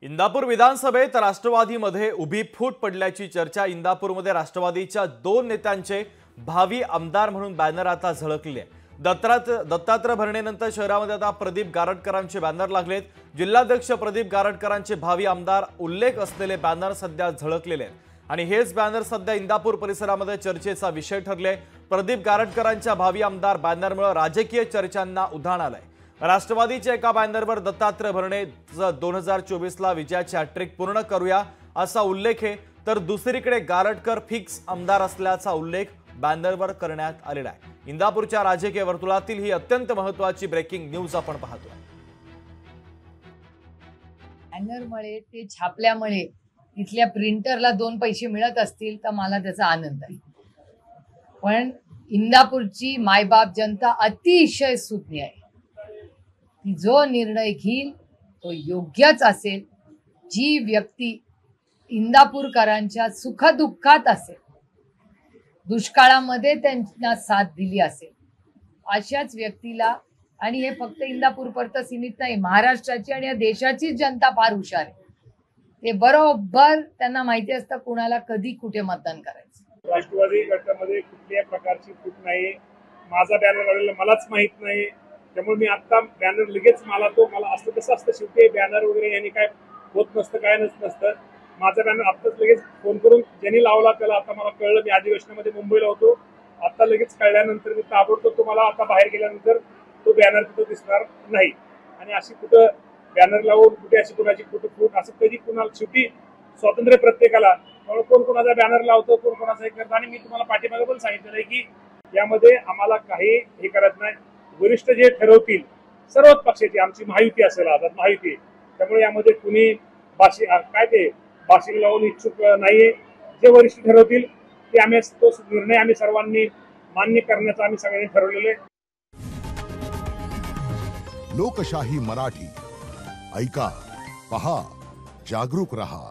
इंदापूर विधानसभेत राष्ट्रवादीमध्ये उभी फूट पडल्याची चर्चा। इंदापूरमध्ये राष्ट्रवादीच्या दोन नेत्यांचे भावी आमदार म्हणून बॅनर आता झळकले आहे। दत्तात्रय भरणेनंतर शहरामध्ये आता प्रदीप गारटकरांचे बॅनर लागलेत। जिल्हाध्यक्ष प्रदीप गारटकरांचे भावी आमदार उल्लेख असलेले बॅनर सध्या झळकलेले आहेत आणि हेच बॅनर सध्या इंदापूर परिसरामध्ये चर्चेचा विषय ठरले। प्रदीप गारटकरांच्या भावी आमदार बॅनरमुळे राजकीय चर्चांना उधाण आलंय। राष्ट्रवादीच्या एका बॅनरवर दत्तात्रय भरणे 2024 ला विजयाची हॅट्रिक पूर्ण करूया असा उल्लेख आहे, तर दुसरीकडे गारटकर फिक्स आमदार असल्याचा उल्लेख बॅनरवर करण्यात आलेला आहे। इंदापूरच्या राजकीय वर्तुळातील ही अत्यंत महत्त्वाची ब्रेकिंग न्यूज आपण पाहतोय। बॅनरमुळे ते छापल्यामुळे इथल्या प्रिंटरला 2 पैसे मिळत असतील तर मला त्याचा आनंद आहे, पण इंदापूरची मायबाप जनता अतिशय सुज्ञ आहे। ती जो निर्णय घेईल तो योग्यच असेल। जी व्यक्ती इंदापूरकरांच्या सुखदुःखात असेल, दुष्काळामध्ये त्यांना साथ दिली असेल, अशाच व्यक्तीला, आणि हे फक्त इंदापूरपर्यंत सीमित नाही, महाराष्ट्राची आणि या देशाची जनता फार हुशार आहे। ते बरोबर त्यांना माहिती असतं कुणाला कधी कुठे मतदान करायचं। राष्ट्रवादी गटामध्ये कुठल्याही प्रकारची फूट नाही। माझा बॅनर लावलेला मलाच माहित नाही, त्यामुळे मी आता बॅनर लगेच मला असं कसं असतं, शेवटी बॅनर वगैरे यांनी काय होत नसतं, काय नसतं। माझा बॅनर आत्ताच लगेच फोन करून ज्यांनी लावला त्याला आता मला कळलं। मी अधिवेशनामध्ये मुंबईला होतो, आता लगेच कळल्यानंतर मी ताबडतोब तुम्हाला आता बाहेर गेल्यानंतर तो बॅनर तिथं दिसणार नाही। आणि अशी कुठं बॅनर लावून कुठे अशी कुणाची फूट असं कधी कुणाला, शेवटी स्वातंत्र्य प्रत्येकाला, त्यामुळे कोण कोणाचा बॅनर लावतो, कोण कोणाचा हे करतो। आणि मी तुम्हाला पाठीमागे पण सांगितलेलं आहे की यामध्ये आम्हाला काही हे करत नाही। वरिष्ठ जे ठरवतील सर्वच पक्षाची, आमची महायुती असेल, आझाद महायुती, त्यामुळे यामध्ये कुणी भाषिक लावून इच्छुक नाहीये। जे वरिष्ठ ठरवतील ते आम्ही, तो निर्णय आम्ही सर्वांनी मान्य करण्याचा आम्ही सगळ्यांनी ठरवलेलं आहे। लोकशाही मराठी ऐका, पहा, जागरूक रहा।